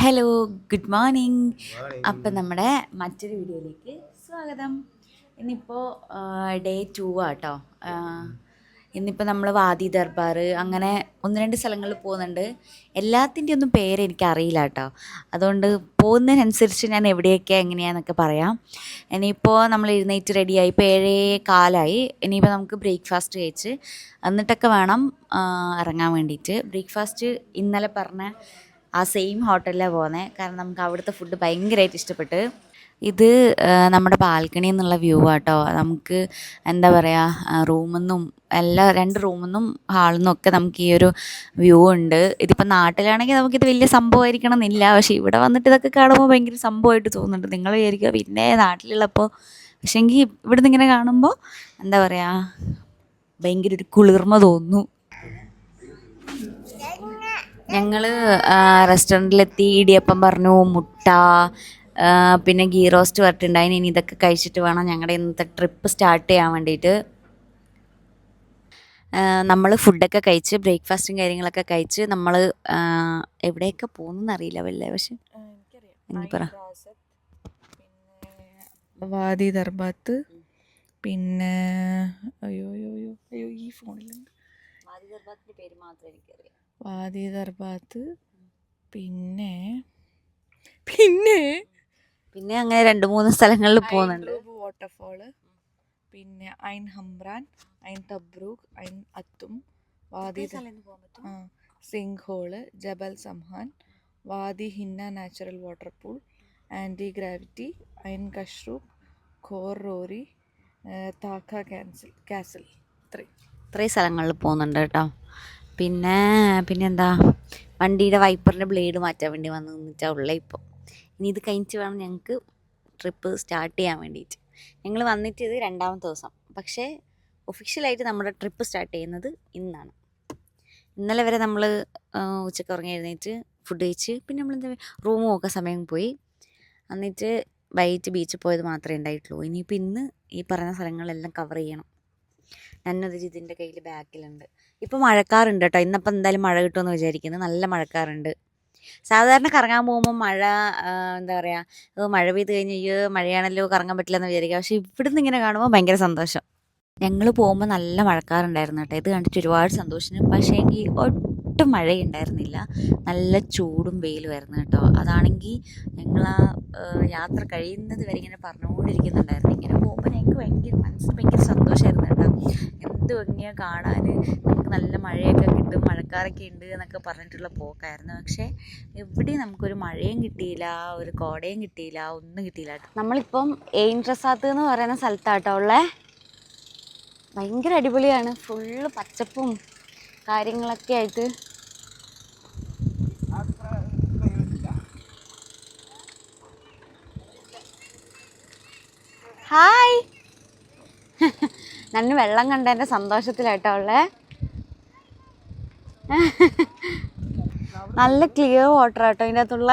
Hello, good morning. അപ്പം നമ്മുടെ മറ്റൊരു വീഡിയോയിലേക്ക് സ്വാഗതം. ഇന്നിപ്പോൾ ഡേ 2 ആട്ടോ. ഇന്നിപ്പോൾ നമ്മൾ വാദി ദർബാർ അങ്ങനെ 1-2 സ്ഥലങ്ങളിൽ പോകുന്നുണ്ട്. എല്ലാത്തിൻ്റെ ഒന്നും പേര് എനിക്കറിയില്ല കേട്ടോ. അതുകൊണ്ട് പോകുന്നതിനനുസരിച്ച് ഞാൻ എവിടെയൊക്കെ എങ്ങനെയാണെന്നൊക്കെ പറയാം. ഇനിയിപ്പോൾ നമ്മൾ എഴുന്നേറ്റ് റെഡിയായി. ഇപ്പോൾ 7:15. ഇനിയിപ്പോൾ നമുക്ക് ബ്രേക്ക്ഫാസ്റ്റ് കഴിച്ച് എന്നിട്ടൊക്കെ വേണം ഇറങ്ങാൻ വേണ്ടിയിട്ട്. ബ്രേക്ക്ഫാസ്റ്റ് ഇന്നലെ പറഞ്ഞ ആ സെയിം ഹോട്ടലിലാണ് പോകുന്നത്. കാരണം നമുക്ക് അവിടുത്തെ ഫുഡ് ഭയങ്കരമായിട്ട് ഇഷ്ടപ്പെട്ട്. ഇത് നമ്മുടെ ബാൽക്കണിയിൽ നിന്നുള്ള വ്യൂ ആട്ടോ. നമുക്ക് എന്താ പറയുക, റൂമിൽ നിന്നും എല്ലാ 2 റൂമിൽ നിന്നും ഹാളിൽ നിന്നും ഒക്കെ നമുക്ക് ഈ ഒരു വ്യൂ ഉണ്ട്. ഇതിപ്പോൾ നാട്ടിലാണെങ്കിൽ നമുക്കിത് വലിയ സംഭവമായിരിക്കണം എന്നില്ല. പക്ഷേ ഇവിടെ വന്നിട്ട് ഇതൊക്കെ കാണുമ്പോൾ ഭയങ്കര സംഭവമായിട്ട് തോന്നുന്നുണ്ട്. നിങ്ങൾ വിചാരിക്കുക പിന്നെ നാട്ടിലുള്ളപ്പോൾ, പക്ഷേങ്കിൽ ഇവിടുന്ന് ഇങ്ങനെ കാണുമ്പോൾ എന്താ പറയുക, ഭയങ്കര ഒരു കുളിർമ തോന്നുന്നു. ഞങ്ങൾ റെസ്റ്റോറൻറ്റിലെത്തി. ഇടിയപ്പം പറഞ്ഞു, മുട്ട, പിന്നെ ഗീ റോസ്റ്റ് പറഞ്ഞിട്ടുണ്ടായിന്. ഇനി ഇതൊക്കെ കഴിച്ചിട്ട് വേണം ഞങ്ങളുടെ ഇന്നത്തെ ട്രിപ്പ് സ്റ്റാർട്ട് ചെയ്യാൻ വേണ്ടിയിട്ട്. നമ്മൾ ഫുഡൊക്കെ കഴിച്ച് ബ്രേക്ക്ഫാസ്റ്റും കാര്യങ്ങളൊക്കെ കഴിച്ച് നമ്മൾ എവിടെയൊക്കെ പോകുന്നതെന്ന് അറിയില്ല വല്ലേ. പക്ഷെ എനിക്ക് പറ, വാദി ദർബാത്ത്, പിന്നെ അയ്യോ അയ്യോ അയ്യോ അയ്യോ ഈ ഫോണിലുണ്ട്. വാദി ദർബാത്തിൻ്റെ പേര് മാത്രമേ എനിക്കറിയാം. വാദി ദർബാത്ത്, പിന്നെ പിന്നെ പിന്നെ അങ്ങനെ 2-3 സ്ഥലങ്ങളിൽ പോകുന്നുണ്ട്. വാട്ടർഫോള്, പിന്നെ Ain Hamran, Ain Tabrook, Ain Athum, Wadi sinkhole, Jabal Samhan, Wadi Hinna natural water pool, anti gravity, Ain Kashrook, Khor Rori, Taqah castle. ഇത്രയും സ്ഥലങ്ങളിൽ പോകുന്നുണ്ട് കേട്ടോ. പിന്നെന്താ, വണ്ടിയുടെ വൈപ്പറിൻ്റെ ബ്ലേഡ് മാറ്റാൻ വേണ്ടി വന്ന് നിന്നിട്ടാണ് ഉള്ളത് ഇപ്പോൾ. ഇനി ഇത് കഴിഞ്ഞിട്ട് വേണം ഞങ്ങൾക്ക് ട്രിപ്പ് സ്റ്റാർട്ട് ചെയ്യാൻ വേണ്ടിയിട്ട്. ഞങ്ങൾ വന്നിട്ട് ഇത് 2ാമത്തെ ദിവസം. പക്ഷേ ഒഫീഷ്യലായിട്ട് നമ്മുടെ ട്രിപ്പ് സ്റ്റാർട്ട് ചെയ്യുന്നത് ഇന്നാണ്. ഇന്നലെ വരെ നമ്മൾ ഉച്ചയ്ക്ക് ഉറങ്ങി എഴുന്നേറ്റ് ഫുഡ് കഴിച്ച് പിന്നെ നമ്മളെന്താ റൂം നോക്കാൻ സമയം പോയി. എന്നിട്ട് വൈകിട്ട് ബീച്ചിൽ പോയത് മാത്രമേ ഉണ്ടായിട്ടുള്ളൂ. ഇനിയിപ്പോൾ ഇന്ന് ഈ പറയുന്ന സ്ഥലങ്ങളെല്ലാം കവർ ചെയ്യണം. നന്നൊരു ഇതിൻ്റെ കയ്യിൽ ബാക്കിലുണ്ട്. ഇപ്പോൾ മഴക്കാറുണ്ട് കേട്ടോ. ഇന്നപ്പോൾ എന്തായാലും മഴ കിട്ടുമെന്ന് വിചാരിക്കുന്നു. നല്ല മഴക്കാറുണ്ട്. സാധാരണ കറങ്ങാൻ പോകുമ്പോൾ മഴ എന്താ പറയുക, മഴ പെയ്ത് കഴിഞ്ഞ് മഴയാണല്ലോ കറങ്ങാൻ പറ്റില്ല എന്ന് വിചാരിക്കുക. പക്ഷേ ഇവിടുന്ന് ഇങ്ങനെ കാണുമ്പോൾ ഭയങ്കര സന്തോഷം. ഞങ്ങൾ പോകുമ്പോൾ നല്ല മഴക്കാറുണ്ടായിരുന്നു കേട്ടോ. ഇത് കണ്ടിട്ട് ഒരുപാട് സന്തോഷം. പക്ഷേ എങ്കിൽ ഒട്ടും മഴയുണ്ടായിരുന്നില്ല. നല്ല ചൂടും വെയിലുമായിരുന്നു കേട്ടോ. അതാണെങ്കിൽ ഞങ്ങൾ ആ യാത്ര കഴിയുന്നത് വരെ ഇങ്ങനെ പറഞ്ഞുകൊണ്ടിരിക്കുന്നുണ്ടായിരുന്നു. ഇങ്ങനെ പോകുമ്പോൾ ഞങ്ങൾക്ക് മനസ്സിന് ഭയങ്കര സന്തോഷമായിരുന്നു കേട്ടോ. എന്ത് ഭംഗിയാണ് കാണാൻ. നമുക്ക് നല്ല മഴയൊക്കെ കിട്ടും, മഴക്കാറൊക്കെ ഉണ്ട് എന്നൊക്കെ പറഞ്ഞിട്ടുള്ള പോക്കായിരുന്നു. പക്ഷേ എവിടെയും നമുക്കൊരു മഴയും കിട്ടിയില്ല, ഒരു കോടയും കിട്ടിയില്ല, ഒന്നും കിട്ടിയില്ല കേട്ടോ. നമ്മളിപ്പം എയിൻ റസാത്ത് എന്ന് പറയുന്ന സ്ഥലത്താട്ടോ ഉള്ളത്. ഭയങ്കര അടിപൊളിയാണ്. ഫുള്ള് പച്ചപ്പും കാര്യങ്ങളൊക്കെ ആയിട്ട്. ഹായ്. നന്ന് വെള്ളം കണ്ടതിൻ്റെ സന്തോഷത്തിലാട്ടോ ഉള്ളേ. നല്ല ക്ലിയർ വാട്ടർ ആട്ടോ ഇതിൻ്റെ അകത്തുള്ള.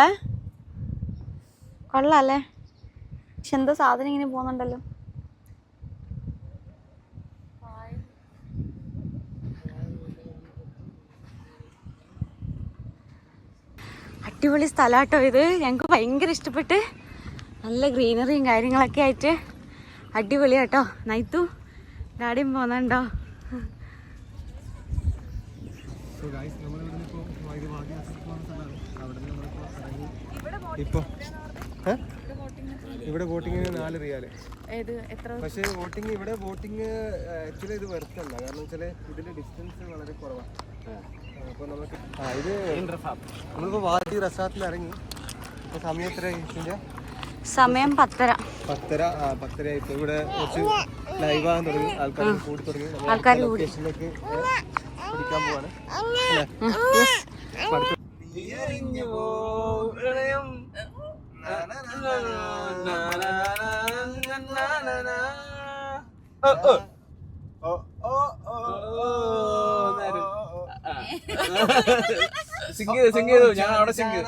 കൊള്ളാല്ലേ. പക്ഷെ എന്തോ സാധനം ഇങ്ങനെ പോകുന്നുണ്ടല്ലോ. അടിപൊളി സ്ഥലമാട്ടോ ഇത്. ഞങ്ങൾക്ക് ഭയങ്കര ഇഷ്ടപ്പെട്ട്. നല്ല ഗ്രീനറിയും കാര്യങ്ങളൊക്കെ ആയിട്ട് അടിപൊളിയാട്ടോ. നൈത്തു ഡാഡിയും പോകുന്നുണ്ടോ? ഇവിടെ വോട്ടിങ്ങിന് 4 റിയാല്. പക്ഷേ ഇവിടെ വോട്ടിങ് ആക്ച്വലി ഇത് വെറുത്തല്ല. കാരണം വെച്ചാൽ ഇതിന്റെ ഡിസ്റ്റൻസ് വളരെ കുറവാണ്. അപ്പോൾ നമുക്ക് നമ്മളിപ്പോൾ വാദി റസാത്തിൽ ഇറങ്ങി. ഇപ്പോൾ സമയം എത്ര? സമയം 10:30 ഇപ്പോൾ ഇവിടെ കുറച്ച് ലൈവാകാൻ തുടങ്ങി. ആൾക്കാർ കൂടി തുടങ്ങി. ആൾക്കാർ ലൊക്കേഷനിലേക്ക് പിടിക്കാൻ പോവാണ്. സിംഗ് ചെയ്തു. ഞാൻ അവിടെ സിംഗ്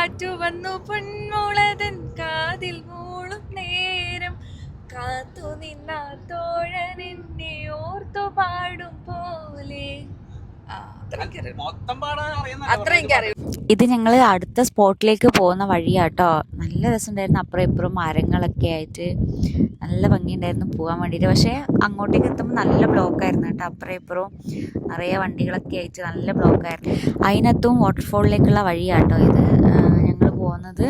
കാറ്റു വന്നു പൊന്മുളതൻ കാതിൽ മൂളും നേരം കാത്തു നിന്ന തോഴൻ എന്നെ ഓർത്തു പാടും പോലെ. മൊത്തം പാടാൻ അത്ര എനിക്കറിയാം. ഇത് ഞങ്ങൾ അടുത്ത സ്പോട്ടിലേക്ക് പോകുന്ന വഴിയാട്ടോ. നല്ല രസമുണ്ടായിരുന്നു. അപ്പുറം ഇപ്പുറം മരങ്ങളൊക്കെ ആയിട്ട് നല്ല ഭംഗിയുണ്ടായിരുന്നു പോകാൻ വേണ്ടിയിട്ട്. പക്ഷേ അങ്ങോട്ടേക്ക് എത്തുമ്പോൾ നല്ല ബ്ലോക്കായിരുന്നു കേട്ടോ. അപ്പുറം ഇപ്പുറവും നിറയെ വണ്ടികളൊക്കെ ആയിട്ട് നല്ല ബ്ലോക്കായിരുന്നു. അതിനകത്തും വാട്ടർഫോളിലേക്കുള്ള വഴിയാട്ടോ ഇത് ഞങ്ങൾ പോകുന്നത്.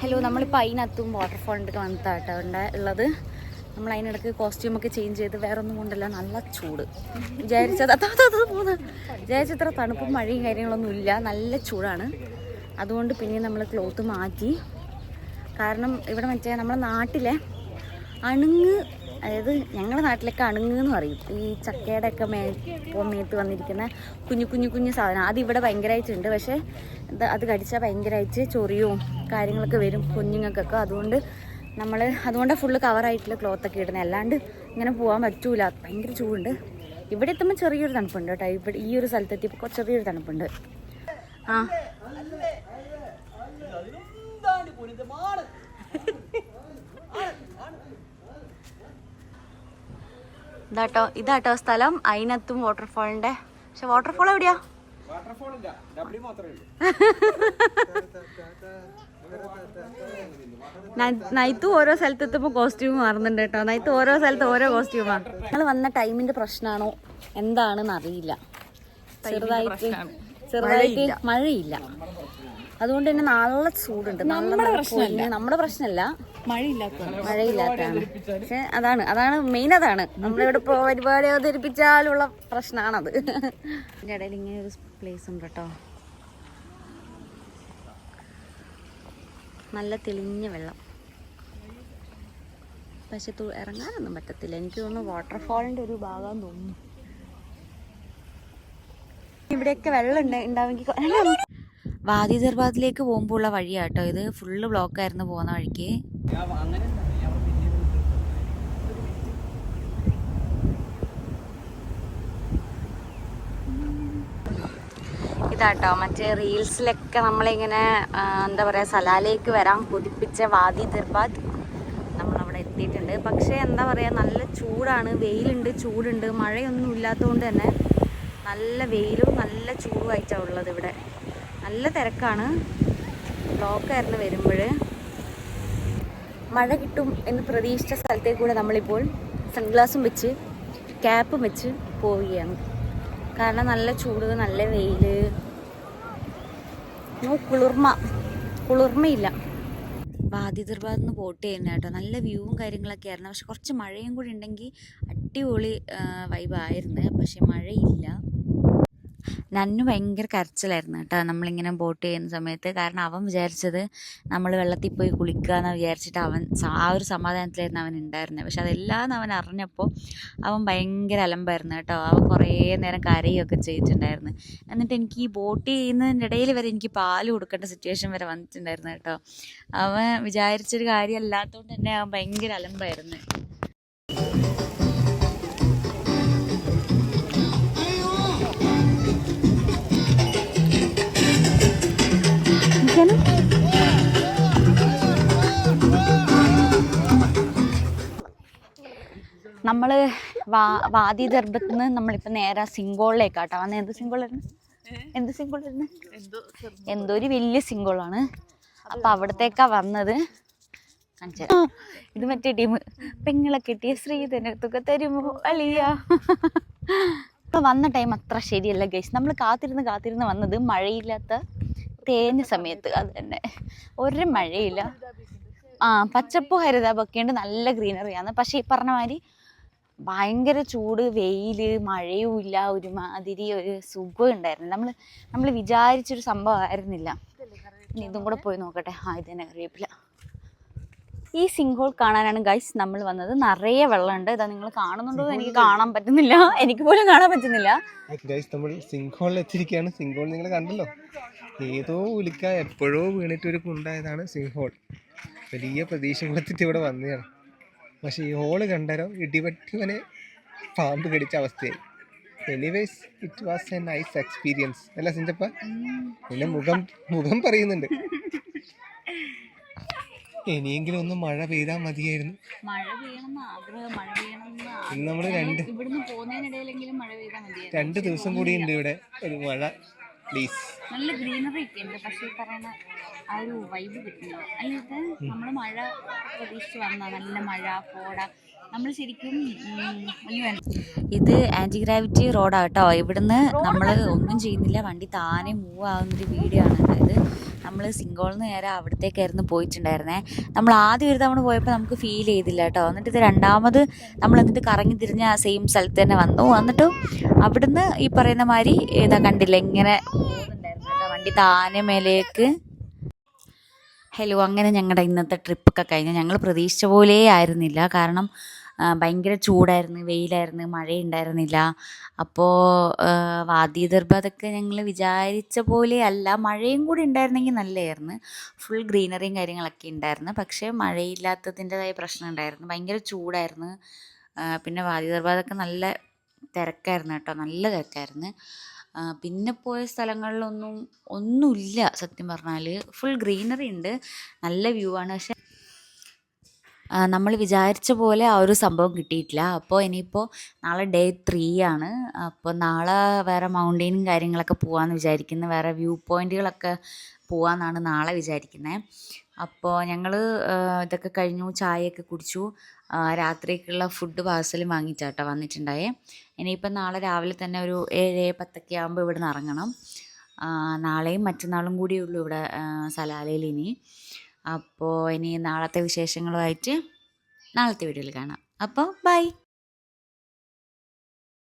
ഹലോ, നമ്മളിപ്പോൾ അതിനകത്തും വാട്ടർഫോളിൻ്റെ വന്നിട്ടാട്ടോ ഉള്ളത്. നമ്മൾ അതിനിടയ്ക്ക് കോസ്റ്റ്യൂമൊക്കെ ചേഞ്ച് ചെയ്ത് വേറെ ഒന്നും കൊണ്ടല്ല, നല്ല ചൂട്. വിചാരിച്ചത്ര തണുപ്പും മഴയും കാര്യങ്ങളൊന്നും ഇല്ല, നല്ല ചൂടാണ്. അതുകൊണ്ട് പിന്നെ നമ്മൾ ക്ലോത്ത് മാറ്റി. കാരണം ഇവിടെ മറ്റേ നമ്മുടെ നാട്ടിലെ അണുങ്ങ്, അതായത് ഞങ്ങളുടെ നാട്ടിലൊക്കെ അണുങ്ങ് എന്ന് പറയും, ഈ ചക്കയുടെ ഒക്കെ മേത്ത് വന്നിരിക്കുന്ന കുഞ്ഞു കുഞ്ഞു കുഞ്ഞു സാധനം. അതിവിടെ ഭയങ്കരമായിട്ടുണ്ട്. പക്ഷേ അത് കടിച്ചാൽ ഭയങ്കരമായിട്ട് ചൊറിയും കാര്യങ്ങളൊക്കെ വരും കുഞ്ഞുങ്ങൾക്കൊക്കെ. അതുകൊണ്ടാണ് ഫുള്ള് കവറായിട്ടുള്ള ക്ലോത്തൊക്കെ ഇടുന്നത്. അല്ലാണ്ട് ഇങ്ങനെ പോകാൻ പറ്റൂല, ഭയങ്കര ചൂടുണ്ട്. ഇവിടെ എത്തുമ്പോൾ ചെറിയൊരു തണുപ്പുണ്ട് കേട്ടോ. ഇവിടെ ഈ ഒരു സ്ഥലത്തെത്തിയപ്പോൾ ചെറിയൊരു തണുപ്പുണ്ട്. ഇതാട്ടോ സ്ഥലം, അതിനകത്തും വാട്ടർഫോളിൻ്റെ. പക്ഷെ വാട്ടർഫോൾ എവിടെയാ? നൈത്ത് ഓരോ സ്ഥലത്തെത്തുമ്പോൾ കോസ്റ്റ്യൂം മാറുന്നുണ്ട് കേട്ടോ. നൈത്ത് ഓരോ സ്ഥലത്ത് ഓരോ കോസ്റ്റ്യൂമാണ്. ഞങ്ങൾ വന്ന ടൈമിന്റെ പ്രശ്നമാണോ എന്താണെന്ന് അറിയില്ല. ചെറുതായിട്ട് മഴയില്ല. അതുകൊണ്ട് തന്നെ നല്ല ചൂടുണ്ട്. നമ്മുടെ പ്രശ്നമല്ല, മഴയില്ലാത്തതാണ്. പക്ഷെ അതാണ് മെയിൻ. അതാണ് നമ്മളിവിടെ പരിപാടി അവതരിപ്പിച്ചാലുള്ള പ്രശ്നമാണത്. ഇതിൻ്റെ ഇടയിൽ ഇങ്ങനെ ഒരു പ്ലേസ് ഉണ്ട് കേട്ടോ. നല്ല തെളിഞ്ഞ വെള്ളം. പക്ഷെ ഇറങ്ങാനൊന്നും പറ്റത്തില്ല. എനിക്ക് തോന്നുന്നു വാട്ടർഫോളിൻ്റെ ഒരു ഭാഗം തോന്നുന്നു. ഇവിടെയൊക്കെ വെള്ളം ഉണ്ടാവുമെങ്കിൽ. വാദി ദർബാദിലേക്ക് പോകുമ്പോൾ ഉള്ള വഴിയാട്ടോ ഇത്. ഫുള്ള് ബ്ലോക്കായിരുന്നു പോകുന്ന വഴിക്ക്. ഇതാട്ടോ മറ്റേ റീൽസിലൊക്കെ നമ്മളിങ്ങനെ എന്താ പറയുക, സലാലേക്ക് വരാൻ കൊതിപ്പിച്ച വാദി ദർബാദ്. നമ്മളവിടെ എത്തിയിട്ടുണ്ട്. പക്ഷേ എന്താ പറയുക, നല്ല ചൂടാണ്, വെയിലുണ്ട്, ചൂടുണ്ട്. മഴയൊന്നും ഇല്ലാത്തതുകൊണ്ട് തന്നെ നല്ല വെയിലും നല്ല ചൂടുമായിട്ടാണ് ഉള്ളത്. ഇവിടെ നല്ല തിരക്കാണ്. ബ്ലോക്കായിരുന്നു വരുമ്പോൾ. മഴ കിട്ടും എന്ന് പ്രതീക്ഷിച്ച സ്ഥലത്തേക്ക് കൂടെ നമ്മളിപ്പോൾ സൺഗ്ലാസും വെച്ച് ക്യാപ്പും വെച്ച് പോവുകയാണ്. കാരണം നല്ല ചൂട്, നല്ല വെയിൽ, കുളിർമയില്ല. വാദി ദർബാദിൽ നിന്ന് ബോട്ട് ചെയ്യുന്ന കേട്ടോ. നല്ല വ്യൂവും കാര്യങ്ങളൊക്കെ ആയിരുന്നു. പക്ഷെ കുറച്ച് മഴയും കൂടി ഉണ്ടെങ്കിൽ അടിപൊളി വൈബായിരുന്നു. പക്ഷെ മഴയില്ല. നന്നു ഭയങ്കര കരച്ചിലായിരുന്നു കേട്ടോ നമ്മളിങ്ങനെ ബോട്ട് ചെയ്യുന്ന സമയത്ത്. കാരണം അവൻ വിചാരിച്ചത് നമ്മൾ വെള്ളത്തിൽ പോയി കുളിക്കുക എന്ന് വിചാരിച്ചിട്ട് ആ ഒരു സമാധാനത്തിലായിരുന്നു അവൻ ഉണ്ടായിരുന്നത്. പക്ഷെ അതെല്ലാം അവൻ അറിഞ്ഞപ്പോൾ അവൻ ഭയങ്കര അലമ്പായിരുന്നു കേട്ടോ. അവൻ കുറേ നേരം കരയൊക്കെ ചെയ്തിട്ടുണ്ടായിരുന്നു. എന്നിട്ട് എനിക്ക് ഈ ബോട്ട് ചെയ്യുന്നതിൻ്റെ ഇടയിൽ വരെ എനിക്ക് പാല് കൊടുക്കേണ്ട സിറ്റുവേഷൻ വരെ വന്നിട്ടുണ്ടായിരുന്നു കേട്ടോ. അവൻ വിചാരിച്ചൊരു കാര്യം അല്ലാത്തതുകൊണ്ട് തന്നെ അവൻ ഭയങ്കര അലമ്പായിരുന്നു. നമ്മൾ വാദി ദർബത്തിൽ നിന്ന് നമ്മളിപ്പോൾ നേരെ സിംഗോളിലേക്കാട്ടോ വന്നത്. എന്ത് സിംഗോളായിരുന്നു? എന്തോ ഒരു വലിയ സിംഗോളാണ്. അപ്പം അവിടത്തേക്കാ വന്നത്. ഇത് മറ്റേ ടീം പെങ്ങളെ കിട്ടിയ ശ്രീധനത്തൊക്കെ തരുമോ അളിയ. ഇപ്പം വന്ന ടൈം അത്ര ശരിയല്ല ഗൈസ്. നമ്മൾ കാത്തിരുന്ന് വന്നത് മഴയില്ലാത്ത തേഞ്ഞ സമയത്ത്. അത് തന്നെ ഒരു മഴയില്ല. പച്ചപ്പും ഹരിതാപൊക്കെ ഉണ്ട്, നല്ല ഗ്രീനറിയാണ്. പക്ഷേ ഈ പറഞ്ഞ മാതിരി ഭയങ്കര ചൂട്, വെയിൽ, മഴയും ഇല്ല. ഒരുമാതിരി ഒരു സുഖം ഉണ്ടായിരുന്നു. നമ്മൾ വിചാരിച്ചൊരു സംഭവം ആയിരുന്നില്ല. ഇനി ഇതും കൂടെ പോയി നോക്കട്ടെ. ഇത് തന്നെ അറിയപ്പില്ല. ഈ സിംഗോൾ കാണാനാണ് ഗൈസ് നമ്മൾ വന്നത്. നിറയെ വെള്ളമുണ്ട്. ഇതാ നിങ്ങൾ കാണുന്നുണ്ടോ എന്ന് എനിക്ക് കാണാൻ പറ്റുന്നില്ല. എനിക്ക് പോലും കാണാൻ പറ്റുന്നില്ല. നമ്മൾ സിംഗോളിൽ എത്തിയിരിക്കുകയാണ്. സിംഗോൾ നിങ്ങൾ കണ്ടല്ലോ, ഏതോ ഉലിക്ക എപ്പോഴോ വീണിട്ട് ഒരു കുണ്ടായതാണ് സിംഗോൾ. വലിയ പ്രതീക്ഷകളെത്തിട്ട് ഇവിടെ വന്നതാണ്. പക്ഷെ ഈ ഹോള് കണ്ടാലോ ഇടിവെട്ടിവനെ പാമ്പ് കടിച്ച അവസ്ഥയായി. Anyways it was A nice experience അല്ല സിഞ്ചപ്പ? പിന്നെ മുഖം പറയുന്നുണ്ട്. ഇനിയെങ്കിലും ഒന്ന് മഴ പെയ്താൽ മതിയായിരുന്നു. മഴ പെയ്യണമെന്ന് ആഗ്രഹം, മഴ പെയ്യണമെന്ന് ഇന്ന് നമ്മള് ഇവിടുന്ന് പോകുന്നതിനിടയിലെങ്കിലും മഴ പെയ്താൽ മതിയായിരുന്നു. 2 ദിവസം കൂടി ഉണ്ട് ഇവിടെ ഒരു മഴ. പ്ലീസ്. നല്ല ഗ്രീനറി ഒക്കെ ഉണ്ട്, പക്ഷേ ഈ പറയുന്ന ആ ഒരു വൈബ് കിട്ടുന്നില്ല. അല്ലാതെ നമ്മൾ മഴ പ്രതീക്ഷിച്ച് വന്ന നല്ല മഴ കോട നമ്മൾ ശരിക്കും ഇത് ആൻറ്റി ഗ്രാവിറ്റി റോഡാട്ടോ. ഇവിടുന്ന് നമ്മൾ ഒന്നും ചെയ്യുന്നില്ല, വണ്ടി താനെ മൂവ് ആവുന്നൊരു വീഡിയോ ആണ് ഉണ്ടായത്. നമ്മൾ സിംഗോളിൽ നിന്ന് നേരെ അവിടത്തേക്കായിരുന്നു പോയിട്ടുണ്ടായിരുന്നേ. നമ്മൾ ആദ്യം ഒരു തവണ പോയപ്പോൾ നമുക്ക് ഫീൽ ചെയ്തില്ല കേട്ടോ. എന്നിട്ട് ഇത് രണ്ടാമത് നമ്മൾ എന്നിട്ട് കറങ്ങി തിരിഞ്ഞ് ആ സെയിം സ്ഥലത്ത് തന്നെ വന്നു. എന്നിട്ടും അവിടുന്ന് ഈ പറയുന്ന മാതിരി ഇതാ കണ്ടില്ല, ഇങ്ങനെ പോകുന്നുണ്ടായിരുന്നു കേട്ടോ വണ്ടി താനെ മേലേക്ക്. ഹലോ, അങ്ങനെ ഞങ്ങളുടെ ഇന്നത്തെ ട്രിപ്പൊക്കെ കഴിഞ്ഞു. ഞങ്ങൾ പ്രതീക്ഷിച്ച പോലെ ആയിരുന്നില്ല, കാരണം ഭയങ്കര ചൂടായിരുന്നു, വെയിലായിരുന്നു, മഴയുണ്ടായിരുന്നില്ല. അപ്പോൾ വാദി ദർബാദൊക്കെ ഞങ്ങൾ വിചാരിച്ച പോലെ അല്ല. മഴയും കൂടി ഉണ്ടായിരുന്നെങ്കിൽ നല്ലതായിരുന്നു. ഫുൾ ഗ്രീനറിയും കാര്യങ്ങളൊക്കെ ഉണ്ടായിരുന്നു, പക്ഷേ മഴയില്ലാത്തതിൻ്റെതായ പ്രശ്നം ഉണ്ടായിരുന്നു. ഭയങ്കര ചൂടായിരുന്നു. പിന്നെ വാദി ദർബാദൊക്കെ നല്ല തിരക്കായിരുന്നു കേട്ടോ, നല്ല തിരക്കായിരുന്നു. പിന്നെ പോയ ഒന്നുമില്ല സത്യം പറഞ്ഞാൽ. ഫുൾ ഗ്രീനറി ഉണ്ട്, നല്ല വ്യൂ ആണ്. പക്ഷേ നമ്മൾ വിചാരിച്ച പോലെ ആ ഒരു സംഭവം കിട്ടിയിട്ടില്ല. അപ്പോൾ ഇനിയിപ്പോൾ നാളെ ഡേ 3 ആണ്. അപ്പോൾ നാളെ വേറെ മൗണ്ടെയിനും കാര്യങ്ങളൊക്കെ പോകാമെന്ന് വിചാരിക്കുന്നു. വേറെ വ്യൂ പോയിൻറ്റുകളൊക്കെ പോകാമെന്നാണ് നാളെ വിചാരിക്കുന്നത്. അപ്പോൾ ഞങ്ങൾ ഇതൊക്കെ കഴിഞ്ഞു, ചായയൊക്കെ കുടിച്ചു. രാത്രിക്കുള്ള ഫുഡ് പാഴ്സലും വാങ്ങിച്ചാട്ടോ വന്നിട്ടുണ്ടായേ. ഇനിയിപ്പം നാളെ രാവിലെ തന്നെ ഒരു 7-10 ആകുമ്പോൾ ഇവിടെ നിന്ന് ഇറങ്ങണം. നാളെയും മറ്റന്നാളും കൂടിയുള്ളൂ ഇവിടെ സലാലയിൽ ഇനി. അപ്പോൾ ഇനി നാളത്തെ വിശേഷങ്ങളുമായിട്ട് നാളത്തെ വീഡിയോയിൽ കാണാം. അപ്പോൾ ബൈ.